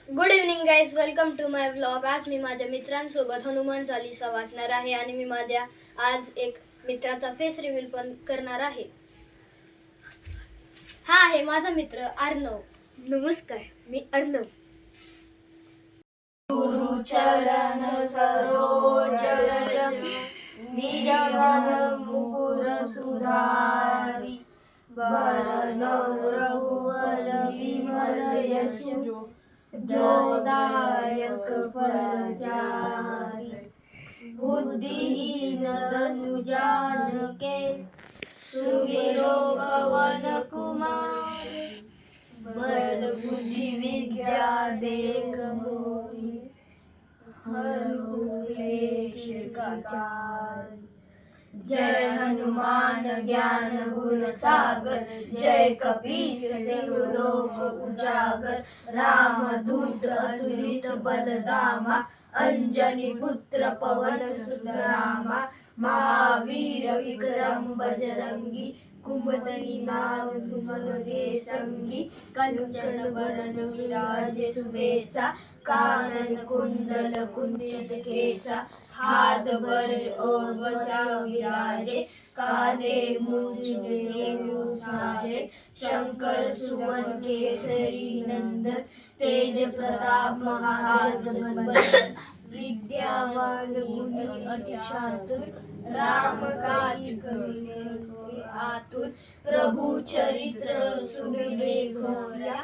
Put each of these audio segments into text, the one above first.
Good evening guys, welcome to my vlog. आज मी माझ्या मित्रांसोबत हनुमान चालीसा वाचणार आहे आणि मी माझ्या आज एक मित्राचा फेस रिव्हील पण करणार आहे. हा आहे माझा मित्र अर्णव. नमस्कार, मी अर्णव. गुरु चरण सरोज रज निज मन मुकुर सुधारी वरन रघुवर विमल यश जोदायक फलचारी बुद्धिहीन तनु जानिके सुमिरो पवन कुमार बल बुद्धि विद्या देख मोहि हरहु क्लेश विचार. जय हनुमान ज्ञान गुण सागर जय कपीस तिहु लोक उजागर. राम दूत अतुलित बलधामा अंजनी पुत्र पवन सुत रामा. महावीर विक्रम बजरंगी कुमति नाम सुमन के संगी. कंचन वरन विराजे सुबेसा कानन कुंडल कुंचित केसा. हाथ भर और ध्वजा विराजे कांधे मुंज जनेऊ साजे. शंकर सुवन केसरी नंदन तेज प्रताप महाजगबंदन. विद्यावान गुणी अति चातुर राम काज करिबे आतुर. प्रभु चरित्र सुनिबे घोषिया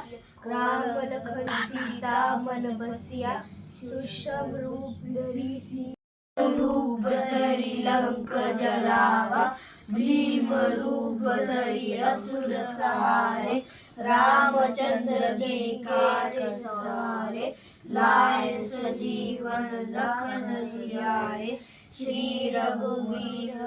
राम लखन सीता मन बसिया. सूक्ष्म रूप धरि रूप धरि लंक जरावा. भीम रूप धरि असुर सहारे. रामचंद्र जी काज सवारे. लाए सजीवन लखन जियाए. श्री रघुवीर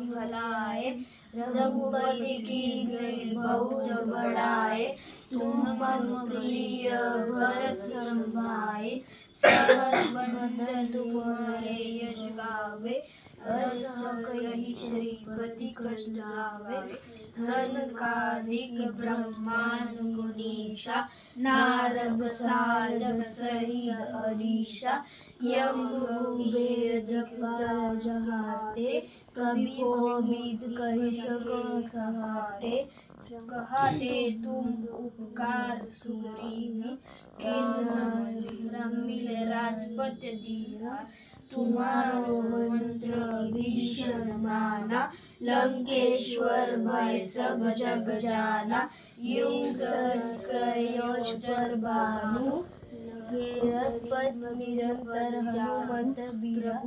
भलाए रघुपति कीन्ही बहुत बड़ाए. तुम मम प्रिय भरत सम भाई. सहस बंधन तुम्हारे यश गावे. अस कहि श्रीपति कष्ट लावे. सनकादिक ब्रह्मांड गुणीशा नारद सारद सहित अरीशा. यम वेद जहाते कभी कोविद कहि सको कहाते. कहते तुम उपकार सुग्रीव किन्हीं मिल राजपद दीना. तुम्हारो मंत्र भीषण माना. लंकेश्वर भय सब जग जाना. युग सहस्र योजन भानु. घेरत पद निरंतर हनुमत बीरा.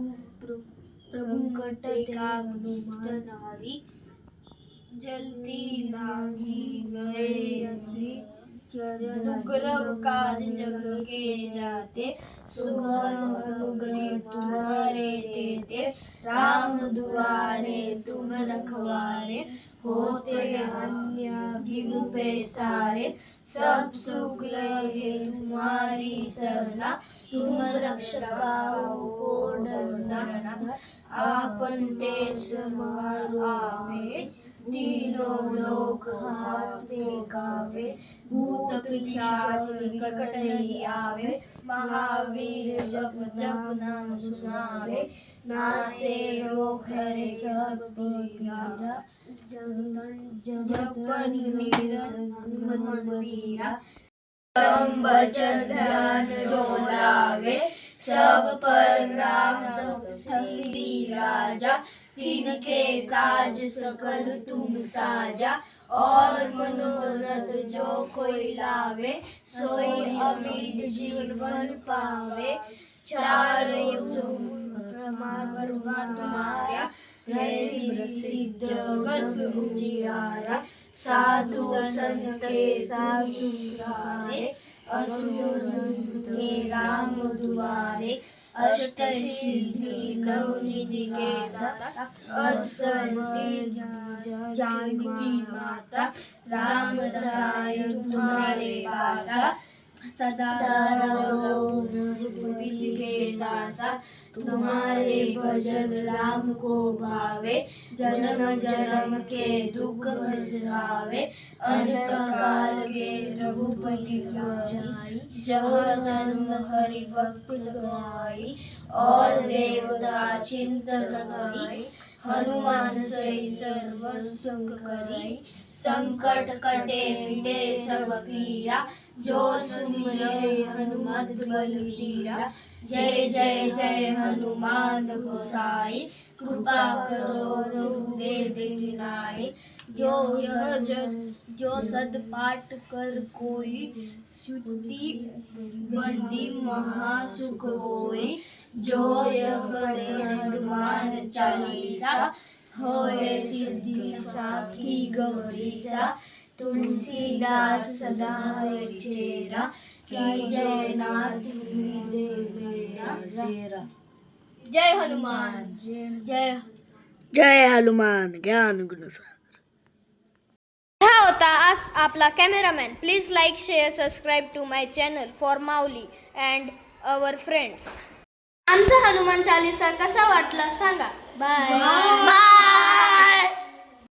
संकट ते हनुमान जल्दी लागी गए जी. दुर्गम काज जग के जाते. सुगम अनुग्रह तुम्हारे तेते. राम दुआरे तुम रखवारे. होते अन्य बिनु पैसारे. सब सुख लहे तुम्हारी सरना. तुम रक्षका को डरना. आपन तेज समारो आवे. तीनों लोक हाथे कावे. भूत पिशाच निकट नहीं आवे. महावीर जप जप नाम सुनावे. नासे रोग हरे सब पीरा. जपत निरंतर मन वीरा. परम वचन ध्यान जो लावे. सब पर राम तपस्वी राजा. तिनके काज सकल तुम साजा. और मनोरथ जो कोई लावे. सोई अमृत जीवन पावे. चार युग तुम्हारा प्रसिद्ध जगत उजियारा. साधु संत के साधु सहारे. असुर के राम दुआरे. अष्ट सिद्धि नवनिधि के दाता. असवर जानकी माता. राम सहाय तुम्हारे पासा. सदा रहो रघुपति के दासा. तुम्हारे भजन राम को भावे, जन्म जन्म के दुख बिसरावे, अंत काल के रघुपति जाई, जहाँ जन्म हरि भक्त गाई और देवता चिंतन गाई हनुमान सही सर्व सुख करी संकट कटे मिटे सब पीरा जो सुमिरे हनुमत बलबीरा जय जय जय हनुमान गोसाई कृपा करो रघुदेव की नाई जो सद पाठ कर कोई छुट्टी बंदी महासुख होई जो यह पढ़े हनुमान चालीसा होए सिद्धि साखी गौरीसा तुलसीदास सदा हरिचेरा की जय नाथ मेरा जय हनुमान जय हनुमान ज्ञान गुण हा होता आज आपला cameraman. Please like share subscribe to my channel for Mauli and our friends. आमचा हनुमान चालीसा कसा वाटला सांगा. बाय.